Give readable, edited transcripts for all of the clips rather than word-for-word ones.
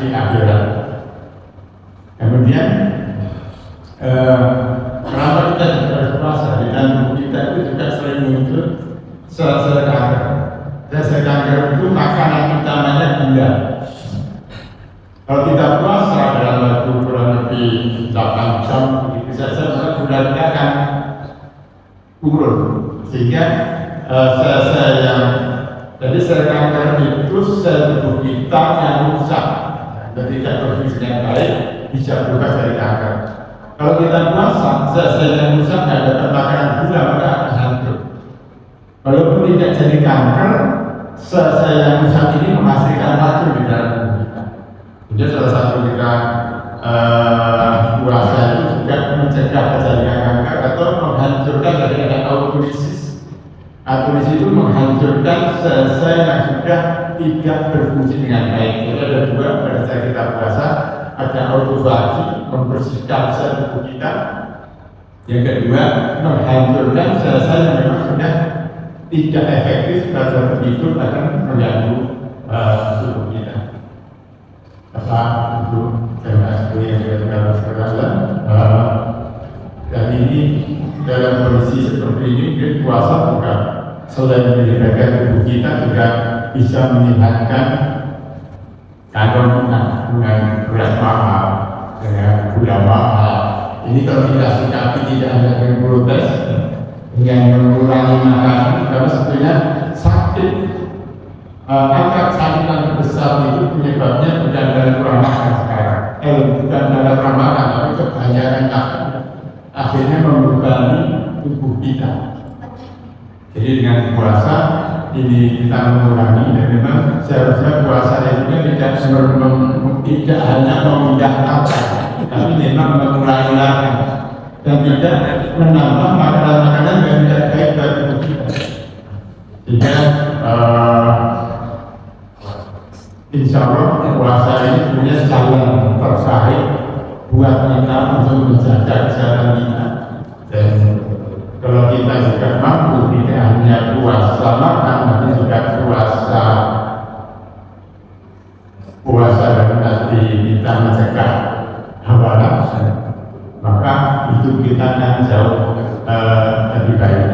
di akhirat. kemudian kenapa kita juga harus puasa? Di dalam tubuh kita itu juga sering muncul sel-sel kanker. Sel-sel kanker itu makanan utamanya gula. Kalau kita puasa dalam waktu kurang lebih 8 jam, begitu saja maka gula kita akan turun, sehingga sel-sel yang jadi sel kanker itu sel tubuh kita yang rusak dan tidak berfungsi dengan baik bisa berubah dari kanker. Kalau kita puasa, sel-sel yang rusak tidak dapat makanan gula maka akan hancur. Walaupun tidak jadi kanker, sel-sel yang rusak ini menghasilkan racun di dalam tubuh kita. Jadi salah satu kita puasa itu juga mencegah terjadinya kanker atau menghancurkan dari autolisis. Autolisis itu menghancurkan sel-sel yang sudah tidak berfungsi dengan baik. Jadi ada dua pada saat kita puasa, ada autofagi membersihkan sel tubuh kita. Yang kedua menghancurkan sel-sel yang memang sudah tidak efektif pada hidup akan mengganggu tubuh kita. Bapak, Ibu, jemaah sekalian yang kita sekalian, dan ini dalam kondisi seperti ini puasa bukan selain menjaga tubuh kita juga bisa menyehatkan kantong kita dengan beras mahal, dengan gula mahal. Ini kalau kita sikapi tidak hanya dengan protes, dengan mengurangi makanan, karena sebetulnya sakit. Angka sakitan terbesar itu penyebabnya bukan dari kurang makan sekarang, bukan dari kurang makan, tapi kebanyakan makan akhirnya membebani tubuh kita. Jadi dengan puasa ini kita mengurangi, dan memang seharusnya puasa itu tidak hanya memindah nafas, tapi memang mengurangi makan dan tidak menambah makanan-makanan yang tidak baik bagi tubuh kita. Sehingga insya Allah puasa ini punya jalan terbaik buat kita untuk menjaga kesehatan kita. Dan kalau kita juga mampu tidak hanya puasa makan, tapi juga puasa dalam arti kita mencegah hawa nafsu, maka hidup kita akan jauh lebih baik.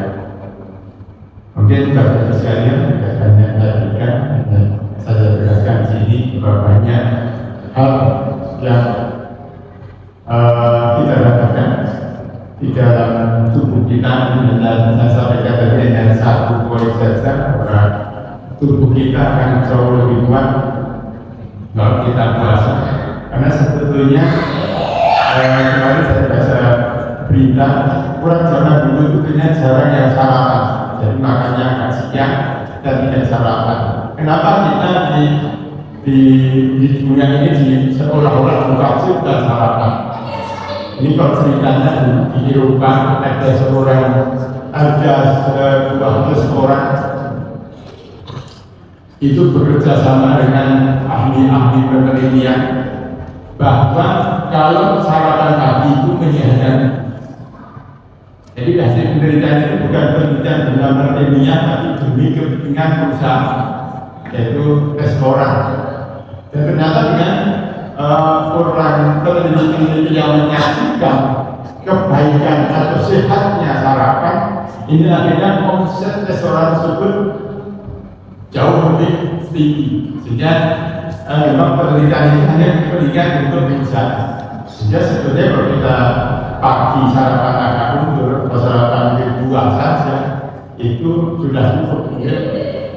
Mungkin Bapak sekalian tidak hanya tadikan saya jelaskan di sini bahwa banyak hal yang kita dapatkan di dalam tubuh kita. Dan saya sampaikan tadi hanya satu poin saja, bahwa tubuh kita akan jauh lebih kuat kalau kita puasa. Karena sebetulnya kemarin saya baca berita orang zaman dulu itu punya jarang yang sarapan, jadi makannya agak siang dan tidak sarapan. Kenapa kita di dunia ini seolah-olah wajib dan sarapan? Ini kalau ceritanya di Eropa ada seorang itu bekerja sama dengan ahli-ahli penelitian bahwa kalau sarapan pagi itu menyehatkan. Jadi hasil penelitian itu bukan penelitian benar-benar ilmiah, tapi demi kepentingan perusahaan, yaitu restoran. Dan ternyata dengan orang peneliti yang menyaksikan kebaikan atau sehatnya sarapan, ini akhirnya omset restoran tersebut jauh lebih tinggi. Sehingga memang penelitian ini hanya penelitian untuk perusahaan. Sehingga sebetulnya kalau kita pagi sarapan agak mundur, sarapan kedua saja itu sudah cukup.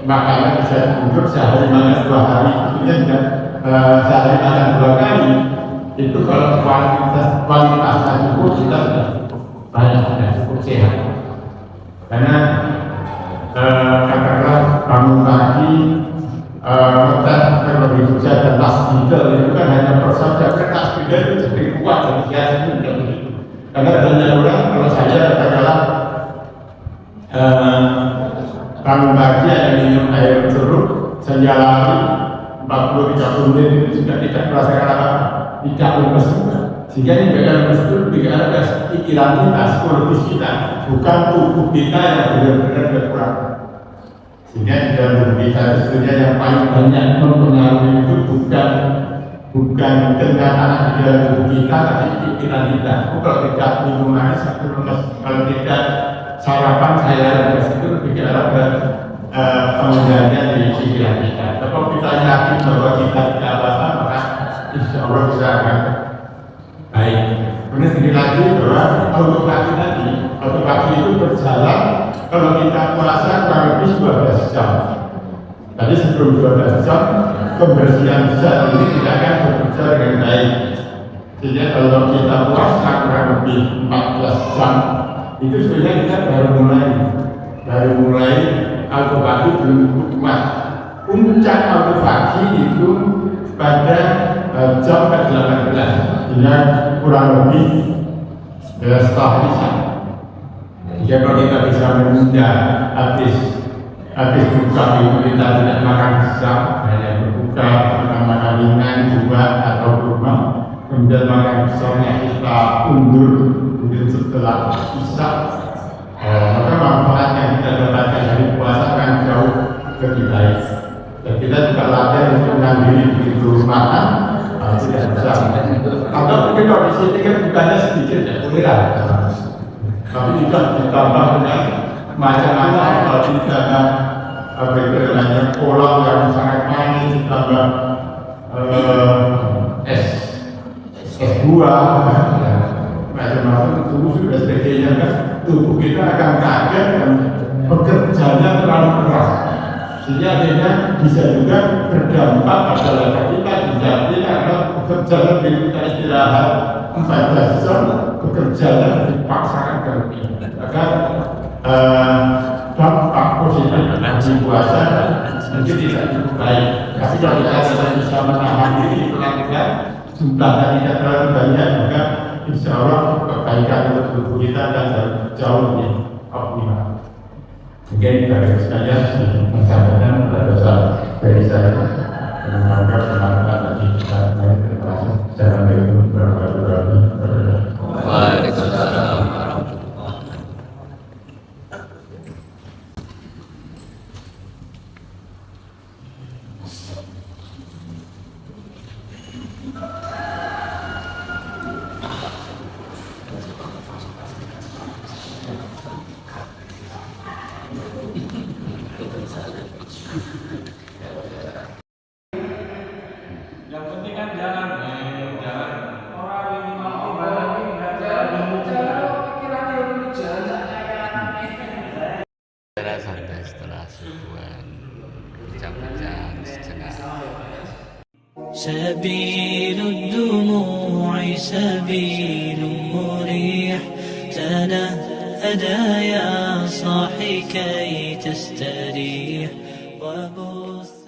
Makanan bisa mundur sehari makan 2 hari, itu sudah sehari makan 2 kali. Itu kalau kualitasnya cukup, kita sudah banyak, sudah cukup sehat. Karena katakanlah bangun pagi, ngetes terlebih dahulu dan tasbidal itu kan hanya persaudaraan, karena tasbidal itu jadi kuat, jadi sehat itu tidak begitu. Karena banyak orang, kalau saya katakanlah bangun pagi ada minum air jeruk, saya lari 40-30 menit itu sudah tidak merasakan apa-apa, tidak lemes juga. Sehingga ini tidak lemes itu tidak ada pikiran kita, psikologis kita, bukan tubuh kita yang benar-benar berkurang. Sehingga di dalam tubuh kita sebetulnya yang paling banyak mempengaruhi itu bukan bukan kenyataan di dalam tubuh kita, tapi pikiran kita. Kalau tidak minum manis, aku lemes. Kalau tidak sarapan, saya lemes. Itu lebih ke arah pengendalian di pikiran kita. Kalau kita yakin bahwa kita tidak apa-apa, maka insya Allah kita akan baik. Kemudian sekali lagi bahwa autophagy tadi, autophagy itu berjalan kalau kita puasa kurang lebih 12 jam. Tadi sebelum 12 jam, pembersihan zat ini tidak akan bekerja dengan baik. Sehingga kalau kita puasa kurang lebih 14 jam, itu sebenarnya kita baru mulai autophagy belum kuat. Puncak autophagy itu pada jam ke-18, hingga kurang lebih setelah isya. Jadi kalau kita bisa menunda habis buka itu kita tidak makan besar, hanya berbuka makan ringan juga atau kurma, kemudian makan besarnya kita undur mungkin setelah isya, maka manfaat yang kita dapatkan dari puasa akan jauh lebih baik. Dan kita juga latihan untuk mandiri begitu makan tidak besar. Atau mungkin kalau di sini kan bukannya sedikit ya, kurang. Tapi juga ditambah dengan macam-macam kalau ditambah namanya kolam yang sangat manis, ditambah es buah, macam-macam susu dan sebagainya, kan tubuh kita akan kaget dan bekerjanya terlalu keras. Sehingga akhirnya bisa juga berdampak pada level kita jadi karena bekerja lebih, kita istirahat 14 jam, bekerjanya dipaksakan berlebih. Maka dampak positif di puasa mungkin tidak cukup baik. Tapi kalau kita tidak bisa menahan diri, pelan-pelan jumlahnya tidak terlalu banyak, maka insya Allah kebaikan untuk tubuh kita akan jauh lebih optimal. Mungkin dari sekalian menyampaikan pada dari saya semoga bermanfaat bagi kita semua. Terima kasih. Assalamualaikum warahmatullahi wabarakatuh. Waalaikumsalam. Yang penting kan jalan orang yang mau balik jalan pikirannya jalan santai setelah subuhan jam-jam sejenak. سبيل الدموع سبيل مريح تنهدى يا صاحي كي تستريح وبث